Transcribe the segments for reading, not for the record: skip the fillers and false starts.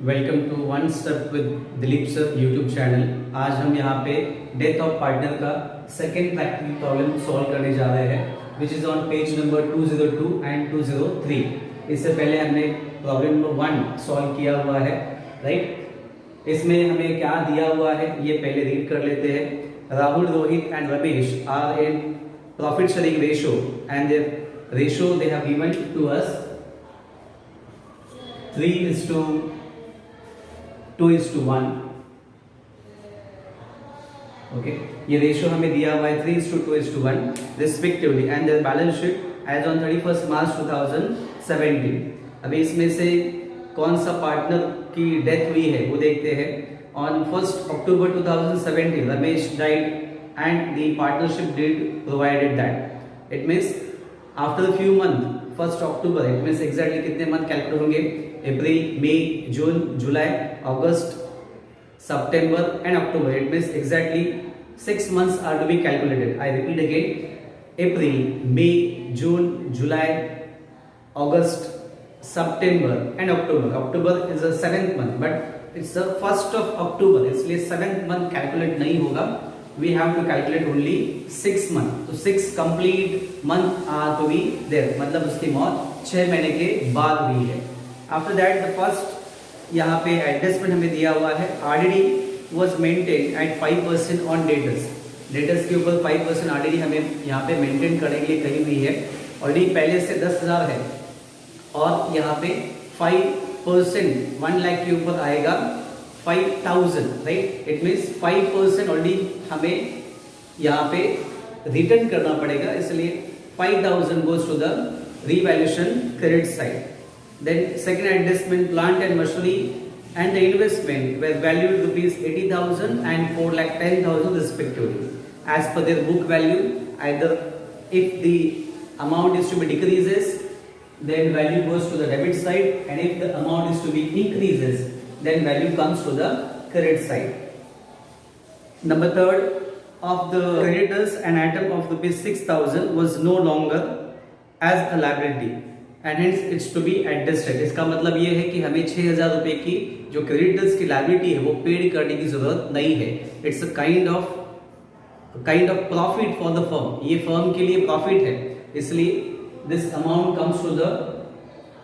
Welcome to one step with Dilip sir YouTube channel. आज हम यहाँ पे डेथ ऑफ पार्टनर का सेकेंड प्रैक्टिकल प्रॉब्लम सॉल्व करने जा रहे हैं which is on page number 202 and 203। इससे पहले हमने प्रॉब्लम नंबर 1 सॉल्व किया हुआ है, राइट। इसमें हमें क्या दिया हुआ है ये पहले रीड कर लेते हैं। Rahul, Rohit and Ramesh are in profit sharing ratio and their ratio they have given to us 3:2:1। Okay, ये रेशियो हमें दिया हुआ है 3:2:1 respectively and their balance sheet as on 31 March 2017। अभी इसमें से कौन सा पार्टनर की डेथ हुई है वो देखते हैं। On 1 October 2017 Ramesh died and the partnership did provided that it means after few month 1 October it means exactly कितने मंथ कैलकुलेट होंगे? अप्रैल, मई, जून, जुलाई, अगस्त, September and October. It means exactly 6 months are to be calculated. I repeat again: April, May, June, July, August, September and October. October is the 7th month, but it's the 1st of October. इसलिए 7th month calculate नहीं होगा. We have to calculate only 6 month. तो 6 complete month are to be there. मतलब उसकी मौत 6 महीने के बाद हुई है. After that, the first यहाँ पे एडजस्टमेंट हमें दिया हुआ है। RDD was maintain at 5% on debtors. Debtors के ऊपर 5% आरडीडी हमें यहाँ पे मेंटेन करने के लिए कही हुई है। ऑलरेडी पहले से 10,000 है और यहाँ पे 5% 1 लाख के ऊपर आएगा 5,000, राइट। इट मीन्स 5% ऑलरेडी हमें यहाँ पे रिटर्न करना पड़ेगा, इसलिए 5,000 goes to the revaluation credit side. Then second adjustment, plant and machinery and the investment were valued rupees 80,000 and 4,10,000 respectively as per their book value. Either if the amount is to be decreases, then value goes to the debit side, and if the amount is to be increases, then value comes to the credit side. Number third, of the creditors, an item of rupees 6,000 was no longer as a liability and hence it's to be adjusted. इसका मतलब ये है कि हमें 6,000 रुपए की जो creditors की लायबिलिटी है वो पेड करने की जरूरत नहीं है। It's a kind of profit for the firm. ये फर्म के लिए प्रॉफिट है, इसलिए this amount comes to the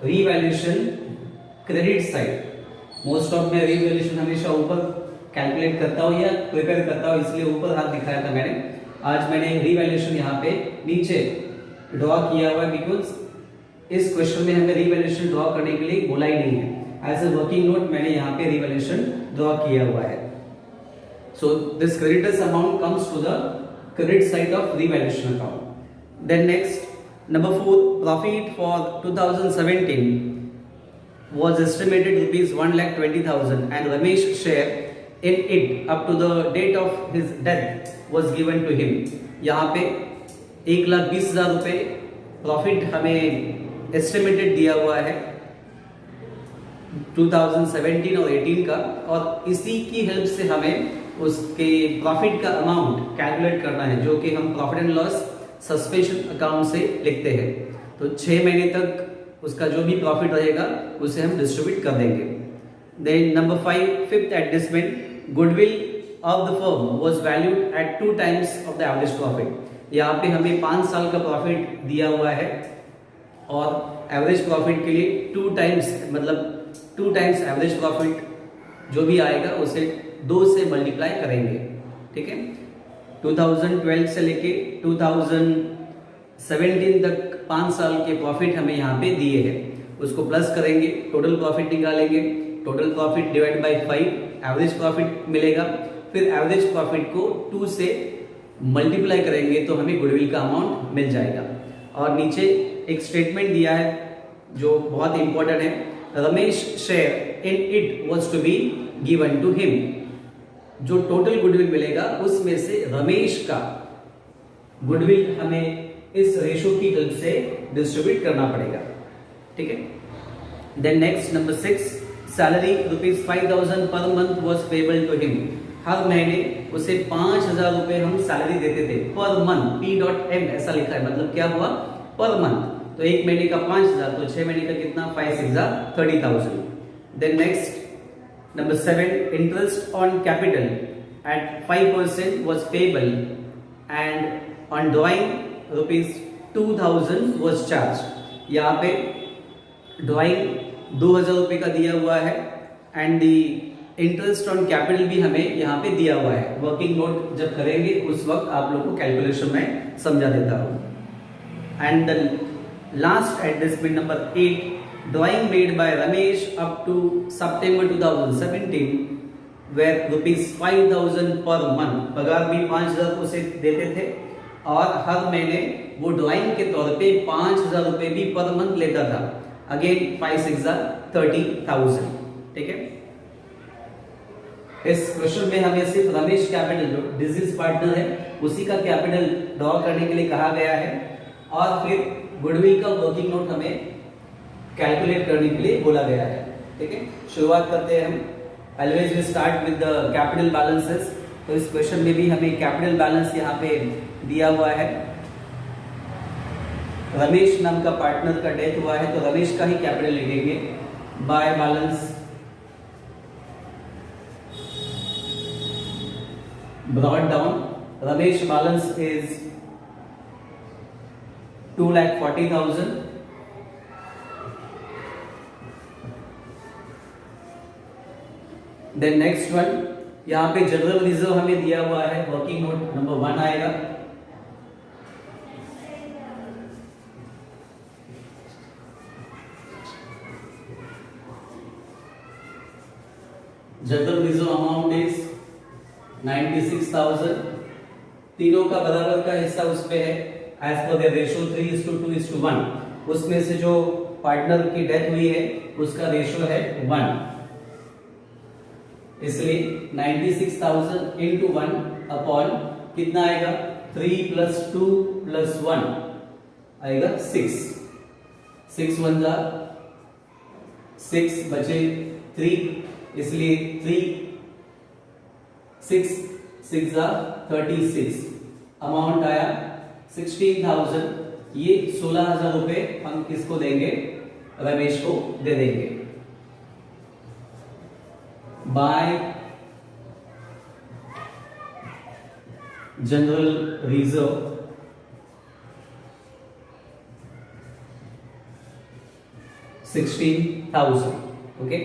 revaluation credit side. Most of मैं रीवैल्यूएशन हमेशा ऊपर कैलकुलेट करता हूँ या प्रिपेयर करता हूँ, इसलिए ऊपर हाथ दिखाया था मैंने। आज मैंने रीवैल्यूएशन यहाँ पे नीचे ड्रॉ किया हुआ है, बिकॉज इस क्वेश्चन में हमें रीवैल्यूएशन ड्रॉ करने के लिए बोला ही नहीं है। एज अ वर्किंग नोट मैंने यहाँ पे रीवैल्यूएशन ड्रॉ किया हुआ है। So this creditors amount comes to the credit side of revaluation account. Then next number 4, profit for 2017 was estimated rupees 1,20,000 and Ramesh share in it up to the date of his death was given to him. यहाँ पे 1,20,000 रुपए profit हमें estimated दिया हुआ है 2017 और 18 का, और इसी की हेल्प से हमें उसके प्रॉफिट का अमाउंट कैलकुलेट करना है, जो कि हम profit and loss suspension account से लिखते हैं। तो 6 महीने तक उसका जो भी प्रॉफिट रहेगा उसे हम डिस्ट्रीब्यूट कर देंगे। Then number 5, fifth adjustment, goodwill of the firm was valued at 2 times of the average profit. यहाँ पे हमें 5 साल का प्रॉफिट दिया हुआ है और एवरेज प्रॉफिट के लिए 2 टाइम्स, मतलब 2 टाइम्स एवरेज प्रॉफिट जो भी आएगा उसे 2 से मल्टीप्लाई करेंगे, ठीक है। 2012 से लेके 2017 तक 5 साल के प्रॉफिट हमें यहाँ पे दिए हैं, उसको प्लस करेंगे, टोटल प्रॉफिट निकालेंगे, total profit divide bye 5 average profit मिलेगा। फिर एवरेज प्रॉफिट को 2 से मल्टीप्लाई करेंगे तो हमें गुडविल का अमाउंट मिल जाएगा। और नीचे एक स्टेटमेंट दिया है जो बहुत इंपॉर्टेंट है, Ramesh share in it was to be given to him. जो टोटल गुडविल मिलेगा उसमें से रमेश का गुडविल हमें इस रेशो की हेल्प से डिस्ट्रीब्यूट करना पड़ेगा, ठीक है। Then next number 6, salary rupees 5,000 per month was payable to him. हर महीने उसे 5,000 रुपए हम सैलरी देते थे पर मंथ। P.M ऐसा लिखा है, मतलब क्या हुआ? Per month. तो एक महीने का 5,000, तो 6 महीने का कितना? 5 6 30,000। Then next Number 7, interest on capital at 5% was payable and on drawing rupees 2000 was charged. यहाँ पे ड्राइंग 2000 रुपये का दिया हुआ है and the interest on capital भी हमें यहाँ पे दिया हुआ है. वर्किंग नोट जब करेंगे उस वक्त आप लोग को कैलकुलेशन में समझा देता हूँ. And the last adjustment number 8, drawing made by Ramesh up to September 2017 where rupees 5000 per month. पगार भी 5000 उसे देते थे और हर महीने वो ड्राइंग के तौर पे 5000 रुपए भी पर मंथ लेता था. अगेन 5 6 30,000. ठीक है. इस क्वेश्चन में हमें सिर्फ रमेश कैपिटल जो बिजनेस पार्टनर है उसी का कैपिटल ड्रॉ करने के लिए कहा गया है और फिर गुडविल का वर्किंग नोट हमें कैलकुलेट करने के लिए बोला गया है. ठीक है. शुरुआत करते हैं हम. Always we start with the capital balances. तो इस क्वेश्चन में भी हमें कैपिटल बैलेंस यहाँ पे दिया हुआ है. रमेश नाम का पार्टनर का डेथ हुआ है तो रमेश का ही कैपिटल लिखेंगे. By balance brought down. Ramesh balance is 2,40,000. Then next one, यहाँ पे जनरल रिजर्व हमें दिया हुआ है. वर्किंग नोट नंबर 1 आएगा. General reserve amount is 96,000. तीनों का बराबर का हिस्सा उस पे है एज पर द रेशियो 3:2:1. उसमें से जो पार्टनर की डेथ हुई है उसका रेशियो है 1, इसलिए 96,000 इंटू 1 अपॉन कितना आएगा 3 + 2 + 1 आएगा 6. 6 1 जा 6 बचे 3, इसलिए 3 6 6 जा 36. अमाउंट आया 16,000. ये 16,000 रुपए हम किसको देंगे? रमेश को दे देंगे. By general reserve $16,000. Okay.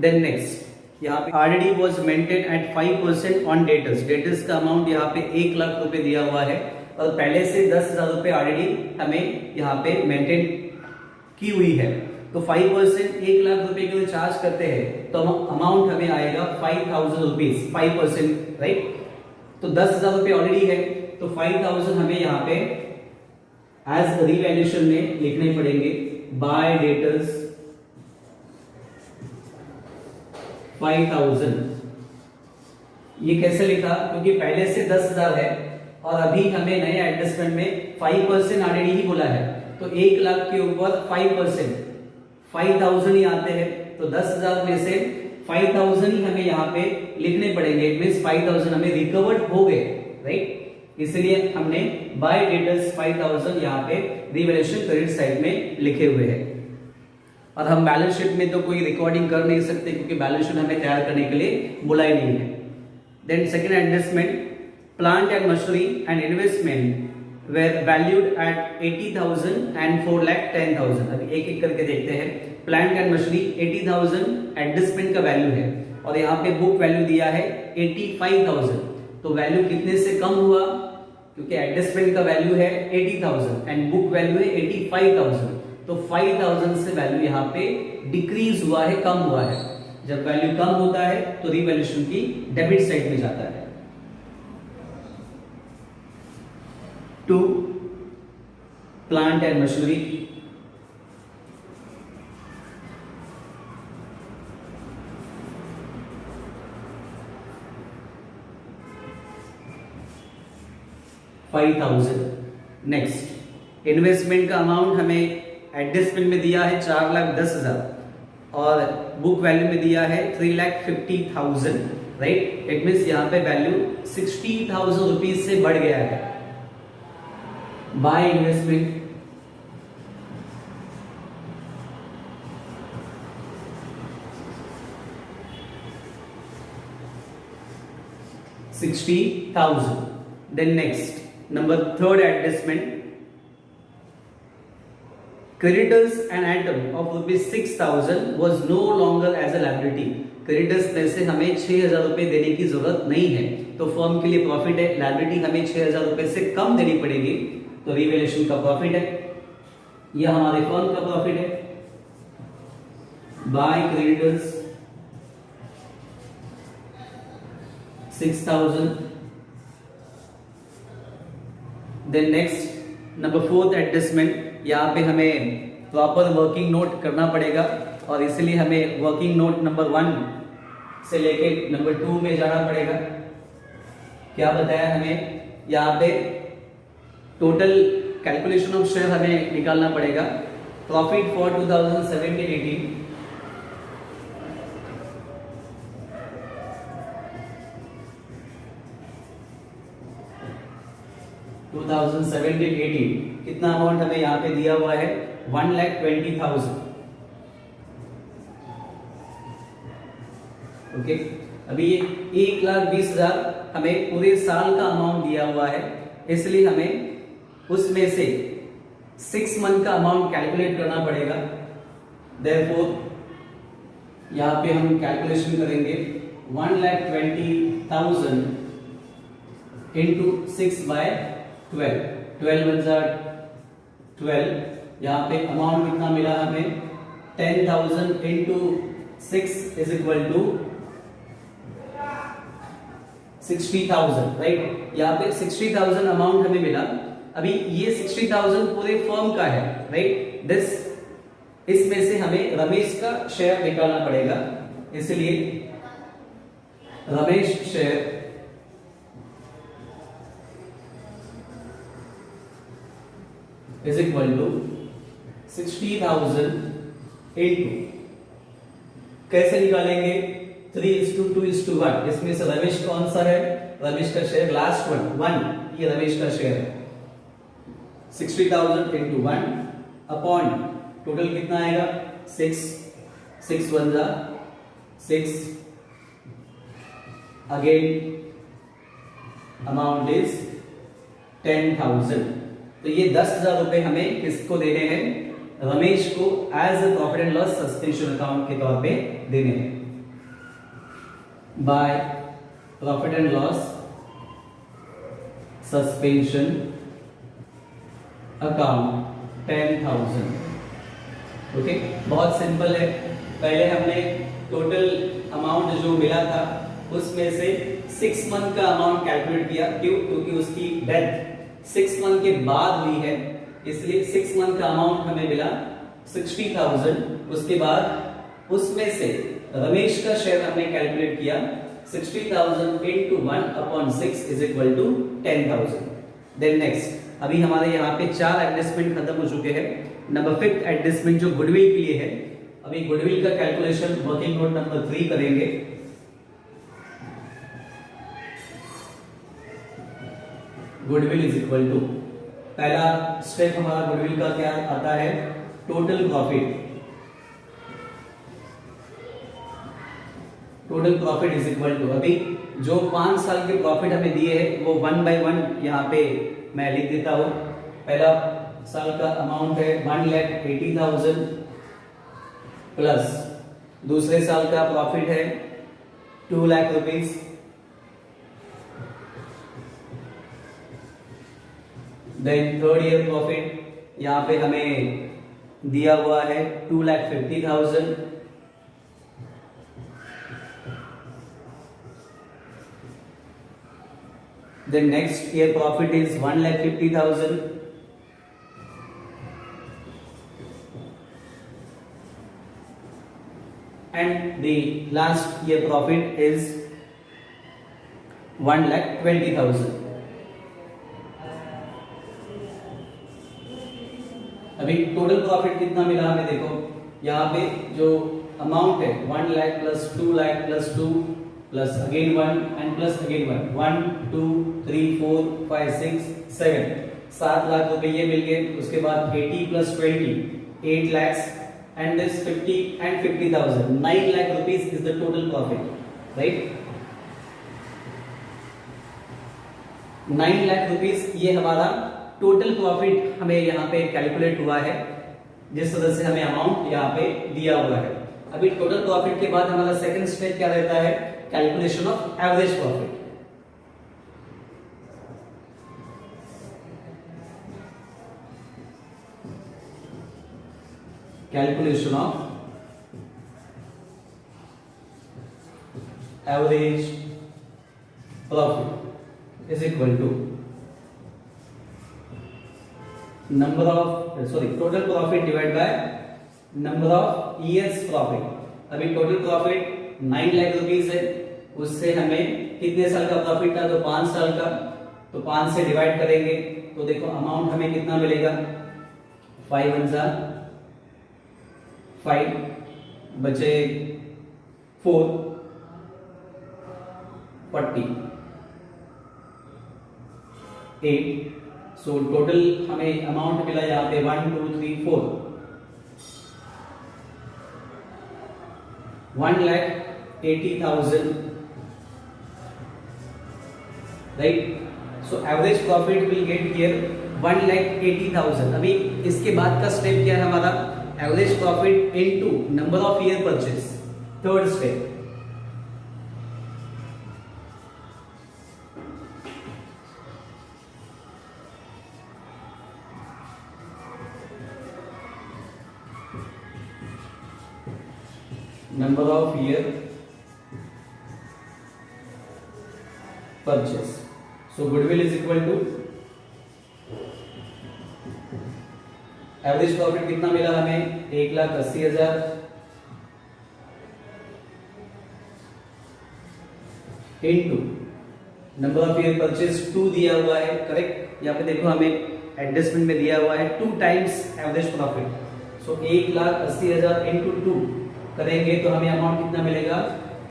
Then next यहाँ पे RD was maintain at 5% on debtors. Debtors का अमाउंट यहाँ पे 1 लाख रुपए दिया हुआ है और पहले से 10,000 रुपए आरडी हमें यहाँ पे मेंटेन की हुई है. तो 5% 1 लाख रुपए के लिए चार्ज करते हैं तो अमाउंट हमें आएगा 5,000 रुपीज. 5% राइट. तो 10,000 रुपए ऑलरेडी है तो 5,000 हमें यहाँ पे एज रिवैल्यूएशन में लिखने पड़ेंगे. Bye debtors 5,000. ये कैसे लिखा? क्योंकि पहले से 10,000 है और अभी हमें नए एडजस्टमेंट में 5% ऑलरेडी ही बोला है तो 1 लाख के ऊपर 5% 5,000 ही आते हैं तो 10,000 में से 5,000 ही हमें यहाँ पे लिखने पड़ेंगे. इट मींस 5,000 हमें रिकवर्ड हो गए राइट. इसलिए हमने बाय डेटर्स 5,000 यहाँ पे रिवैल्यूएशन क्रेडिट साइड में लिखे हुए हैं. और हम बैलेंस शीट में तो कोई रिकॉर्डिंग कर नहीं सकते क्योंकि बैलेंस शीट हमें तैयार करने के लिए बुला ही नहीं है. Then second adjustment, plant and machinery and investment were valued at 80,000 and 4,10,000. अभी एक एक करके देखते हैं. प्लांट एंड मशीनरी 80,000 एडजस्टमेंट का वैल्यू है और यहाँ पे बुक वैल्यू दिया है 85,000. तो वैल्यू कितने से कम हुआ? क्योंकि एडजस्टमेंट का वैल्यू है 80,000 एंड बुक वैल्यू है 85,000. तो 5,000 से वैल्यू यहाँ पे डिक्रीज हुआ है, कम हुआ है. जब वैल्यू कम होता है तो रिवैल्यूएशन की डेबिट साइड में जाता है. To plant and machinery $5,000. Next investment का अमाउंट हमें एडजस्टमेंट में दिया है 4,10,000 और बुक वैल्यू में दिया है 3,50,000 राइट. इट मीन्स यहाँ पे वैल्यू 60,000 रुपीज से बढ़ गया है. By investment 60,000. Then next, number third adjustment, creditors an item of rupees 6,000 was no longer as a liability. Creditors में से हमें 6,000 रुपए देने की जरूरत नहीं है, तो फर्म के लिए प्रॉफिट है, लायबिलिटी हमें 6,000 रुपए से कम देनी पड़ेगी, तो रिवैल्यूएशन का प्रॉफिट है, यह हमारे फर्म का प्रॉफिट है। By creditors 6,000. Then next number fourth adjustment, यहाँ पे हमें प्रॉपर वर्किंग नोट करना पड़ेगा और इसलिए हमें वर्किंग नोट नंबर 1 से लेके नंबर 2 में जाना पड़ेगा। क्या बताया हमें यहाँ पे, टोटल कैलकुलेशन ऑफ शेयर हमें निकालना पड़ेगा। प्रॉफिट फॉर 2017-18 2017-18 कितना अमाउंट हमें यहाँ पे दिया हुआ है, 1,20,000। ओके, अभी ये 1,20,000 हमें पूरे साल का अमाउंट दिया हुआ है, इसलिए हमें उसमें से 6 मंथ का अमाउंट कैलकुलेट करना पड़ेगा। देयरफॉर यहाँ पे हम कैलकुलेशन करेंगे 1,20,000 इंटू 6/12, 12 बन जा 12, यहाँ पे अमाउंट कितना मिला हमें 10,000 into 6 is equal to 60,000, right. यहाँ पे 60,000 अमाउंट हमें मिला। अभी ये 60,000 पूरे फर्म का है, राइट। इसमें से हमें रमेश का शेयर निकालना पड़ेगा, इसलिए Ramesh share is equal to 60,000 into, कैसे निकालेंगे, 3:2:1। इसमें से रमेश कौन सा है, रमेश का शेयर लास्ट 1, ये रमेश का शेयर है। 60,000 इंटू 1 अपॉन टोटल कितना आएगा 6 1 जा 6, अगेन अमाउंट इज 10,000। तो ये 10,000 रुपए हमें किसको देने हैं, रमेश को as a profit and loss suspension account के तौर पे देने हैं। By profit and loss suspension account 10,000। Okay, बहुत सिंपल है। पहले हमने टोटल अमाउंट जो मिला था उसमें से 6 मंथ का अमाउंट कैलकुलेट किया, क्यों, क्योंकि उसकी डेथ 6 मंथ के बाद हुई है, इसलिए 6 मंथ का अमाउंट हमें मिला 60,000। उसके बाद उसमें से रमेश का शेयर हमने कैलकुलेट किया 60,000 into 1/6 is equal to 10,000। Then next, अभी हमारे यहाँ पे 4 एडजस्टमेंट खत्म हो चुके हैं। नंबर 5th एडजस्टमेंट जो गुडविल के लिए है, अभी गुडविल का कैलकुलेशन वर्किंग नोट नंबर 3 करेंगे। गुडविल इज इक्वल टू, पहला स्टेप हमारा गुडविल का क्या आता है, total profit. Total profit is equal to, अभी जो 5 साल के प्रॉफिट हमें दिए हैं वो 1 by 1 यहाँ पे मैं लिख देता हूं। पहला साल का अमाउंट है 1,80,000 प्लस दूसरे साल का प्रॉफिट है 2 lakh rupees, then third year profit यहाँ पे हमें दिया हुआ है 2,50,000, then next year profit is 1,50,000, and the last year profit is 1,20,000। अभी टोटल प्रॉफिट कितना मिला हमें, देखो यहाँ पे जो अमाउंट है 1 lakh plus 2 lakh plus 2 plus again 1 and plus again 1 2 3 4 5 6 7 7 lakh रुपए ये मिल गए। उसके बाद 80 plus 20 8 lakhs and this 50 and 50,000 9 lakh rupees is the total profit, right? 9 lakh rupees ये हमारा टोटल प्रॉफिट हमें यहाँ पे कैलकुलेट हुआ है, जिस तरह से हमें अमाउंट यहाँ पे दिया हुआ है। अभी टोटल प्रॉफिट के बाद हमारा सेकंड स्टेप क्या रहता है, calculation of average profit. Calculation of average profit is equal to number of total profit divide by number of years profit. अभी टोटल प्रॉफिट 9 लाख रुपीस है, उससे हमें कितने साल का प्रॉफिट था, तो 5 साल का, तो 5 से डिवाइड करेंगे तो देखो अमाउंट हमें कितना मिलेगा, 5 1 जा 5 बचे 4 40 8। सो टोटल हमें अमाउंट मिला यहाँ पे 1 2 3 4 1,80,000, right. So average profit will get here 1,80,000। अभी इसके बाद का स्टेप क्या है हमारा, average profit into number of year purchase, third step. number of year purchase. So goodwill is equal to average profit कितना मिला हमें, 1,80,000 into number of year purchase 2 दिया हुआ है, करेक्ट। यहाँ पे देखो हमें एडजस्टमेंट में दिया हुआ है 2 टाइम्स एवरेज प्रॉफिट। सो 1,80,000 इनटू 2 करेंगे तो हमें अमाउंट कितना मिलेगा,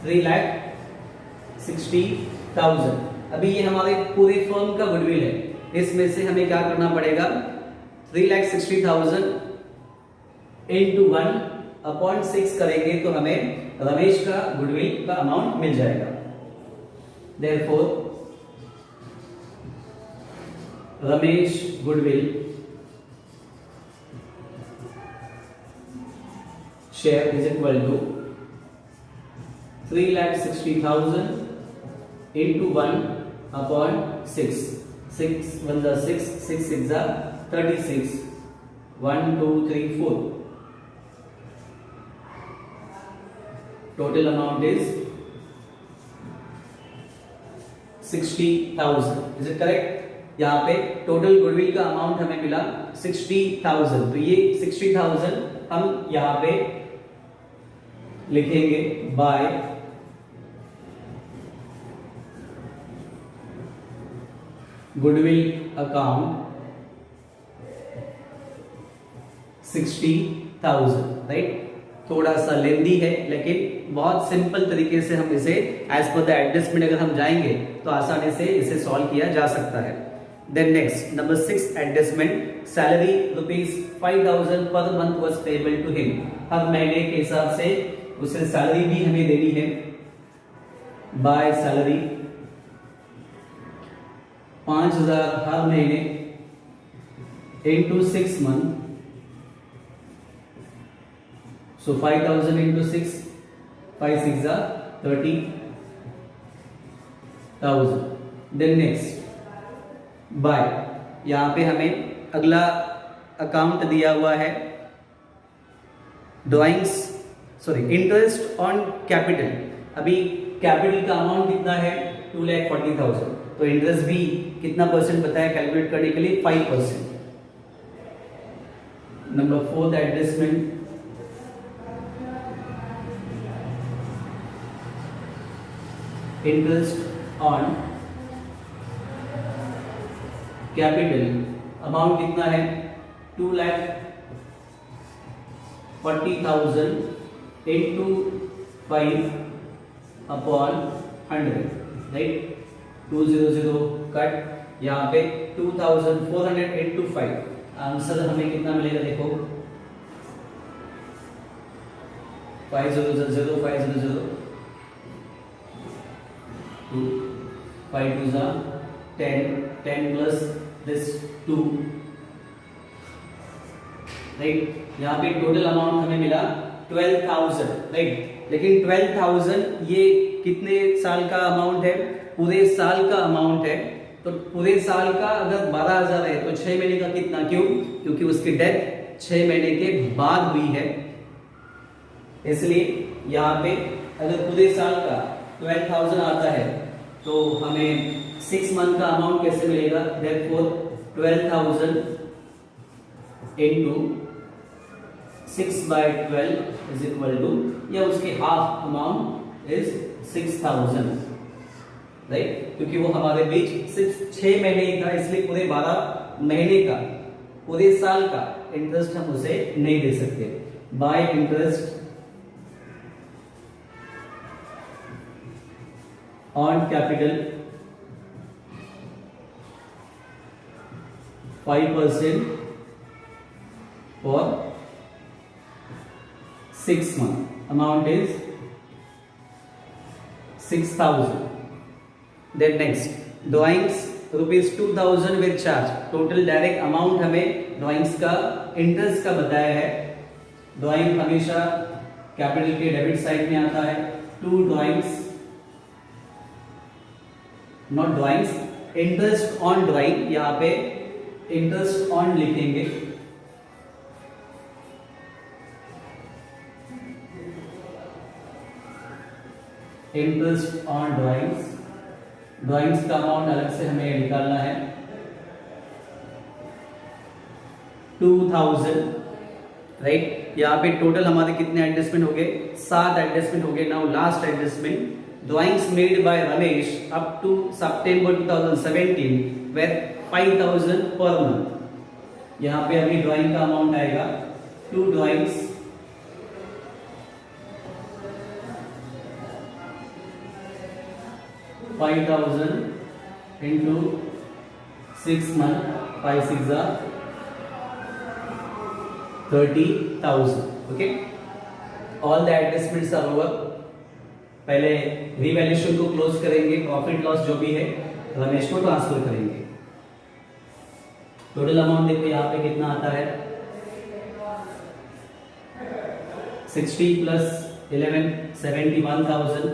3,60,000। अभी ये हमारे पूरे फर्म का गुडविल है, इसमें से हमें क्या करना पड़ेगा, 3,60,000 इनटू 1/6 करेंगे तो हमें रमेश का गुडविल का अमाउंट मिल जाएगा। Therefore Ramesh goodwill share is equal to 3,60,000 into 1/6. 6 1 जा 6, 6 6 जा 36, 1 2 3 4. Total amount is 60,000. Is it correct? यहाँ पे टोटल गुडविल का अमाउंट हमें मिला 60,000। तो ये 60,000 हम यहाँ पे लिखेंगे बाय गुडविल अकाउंट 60,000, राइट। थोड़ा सा लेंदी है लेकिन बहुत सिंपल तरीके से हम इसे एज पर द एडजस्टमेंट अगर हम जाएंगे तो आसानी से इसे सॉल्व किया जा सकता है। Then next number 6 adjustment, salary ₹5,000 per month was payable to him. हर महीने के हिसाब से उसे सैलरी भी हमें देनी है, बाय सैलरी 5,000 हर महीने इनटू 6 मंथ। सो 5,000 इंटू 6, 5 6 जा 30,000। देन नेक्स्ट बाय, यहां पे हमें अगला अकाउंट दिया हुआ है इंटरेस्ट ऑन कैपिटल। अभी कैपिटल का अमाउंट कितना है, 2,40,000। तो इंटरेस्ट भी कितना परसेंट बताया कैलकुलेट करने के लिए, 5%। Number 4 adjustment, interest on capital amount कितना है, 2,40,000 into 5/100, राइट। 200 कट, यहाँ पे 2,400 into 5। आंसर हमें कितना मिलेगा, देखो 500 500 2 5 2 10 प्लस दिस 2, राइट। यहाँ पे टोटल अमाउंट हमें मिला 12,000, राइट। लेकिन 12,000 ये कितने साल का अमाउंट है? पूरे साल का अमाउंट है। तो पूरे साल का अगर 12,000 है तो 6 महीने का कितना? क्यों? क्योंकि उसकी डेथ 6 महीने के बाद हुई है, इसलिए यहाँ पे अगर पूरे साल का 12,000 आता है तो हमें 6 मंथ का अमाउंट कैसे मिलेगा? Therefore 12,000 into 6/12 is equal to, या उसके हाफ अमाउंट इज 6,000, राइट। क्योंकि वो हमारे बीच सिर्फ 6 महीने ही था, इसलिए पूरे 12 महीने का, पूरे साल का इंटरेस्ट हम उसे नहीं दे सकते। Bye interest on capital 5% for 6 months. Amount is 6,000. Then next, drawings ₹2,000 with charge. Total direct amount हमें ड्राइंग्स का इंटरेस्ट का बताया है। ड्राइंग हमेशा कैपिटल के डेबिट साइड में आता है। 2 drawings, not drawings, interest on drawing, यहाँ पे इंटरेस्ट ऑन लिखेंगे। इंटरेस्ट ऑन ड्राइंग्स, ड्राइंग्स का अमाउंट अलग से हमें निकालना है। 2,000, राइट। यहाँ पे टोटल हमारे कितने एडजस्टमेंट हो गए? 7 एडजस्टमेंट हो गए। Now last adjustment, drawings made by Ramesh up to सितंबर 2017 वेर 5,000 पर मंथ। यहाँ पे अभी ड्राइंग का अमाउंट आएगा 2 drawings, $5,000 into 6 months, 5 6 are 30,000. Okay, all the adjustments are over. पहले रिवैल्यूएशन को क्लोज करेंगे, प्रॉफिट लॉस जो भी है रमेश को ट्रांसफर करेंगे। टोटल अमाउंट देखो यहाँ पे कितना आता है? 60 plus 11 71,000।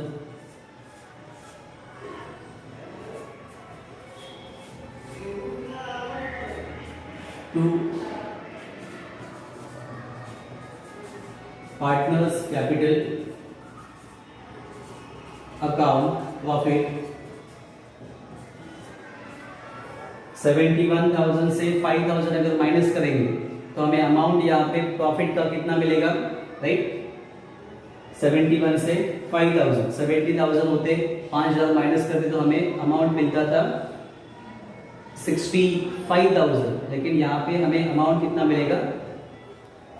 Partners capital account profit 71,000 से 5,000 अगर माइनस करेंगे तो हमें अमाउंट यहाँ पे प्रॉफिट का कितना मिलेगा? राइट, 71 से 5,000, 70,000 होते, 5,000 माइनस करते तो हमें अमाउंट मिलता था 65,000। लेकिन यहाँ पे हमें अमाउंट कितना मिलेगा?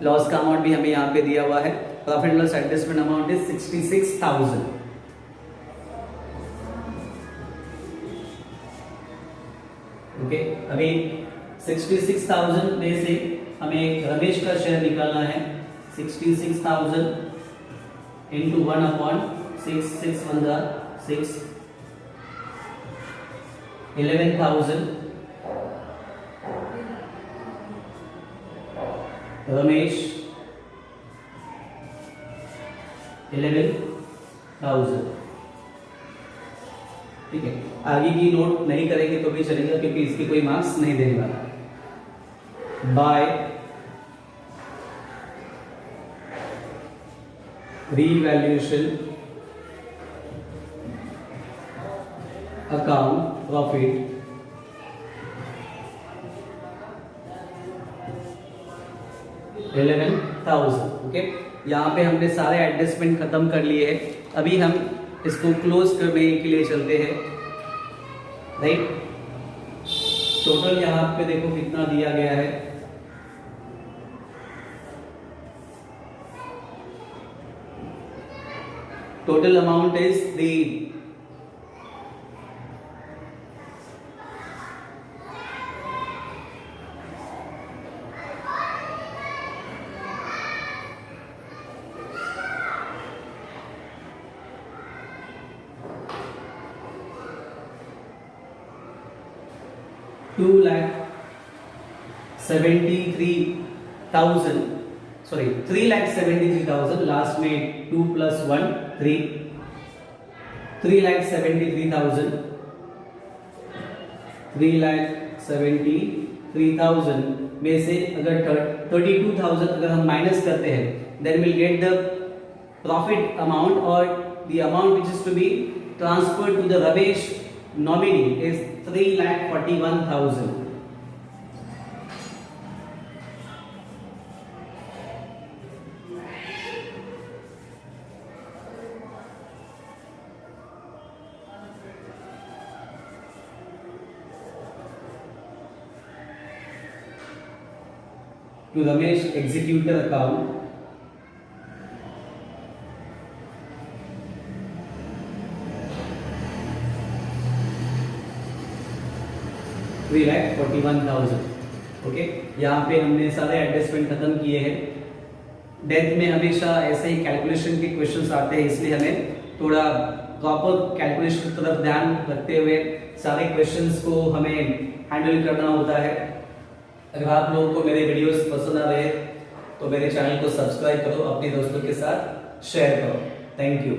लॉस का अमाउंट भी हमें यहाँ पे दिया हुआ है। Profit loss adjustment amount is 66,000। Okay, अभी 66,000 में से हमें रमेश का शेयर निकालना है। 66,000 into 1/6, 6 1 6, 11,000 रमेश 11,000। ठीक है, आगे की नोट नहीं करेंगे तो भी चलेगा क्योंकि इसके कोई मार्क्स नहीं देने वाला। By revaluation account profit 11,000। Okay, यहाँ पे हमने सारे एडजस्टमेंट खत्म कर लिए हैं। अभी हम इसको क्लोज करने के लिए चलते हैं। राइट, टोटल यहाँ पे देखो कितना दिया गया है। Total amount is the 2,73,000, sorry 3,73,000, last में 2 + 1 3, 3,73,000, 3,73,000 में से अगर 32,000 अगर हम माइनस करते हैं, then will get the profit amount, और the amount which is to be transferred to the Ramesh nominee is 3,41,000. To Ramesh executor account, $3,41,000. Okay, यहाँ पे हमने सारे एडजस्टमेंट खत्म किए हैं. डेथ में हमेशा ऐसे ही कैलकुलेशन के क्वेश्चंस आते हैं, इसलिए हमें थोड़ा प्रॉपर कैलकुलेशन की तरफ ध्यान रखते हुए सारे क्वेश्चंस को हमें हैंडल करना होता है. अगर आप लोगों को मेरे वीडियोस पसंद आ रहे हैं तो मेरे चैनल को सब्सक्राइब करो, अपने दोस्तों के साथ शेयर करो. Thank you.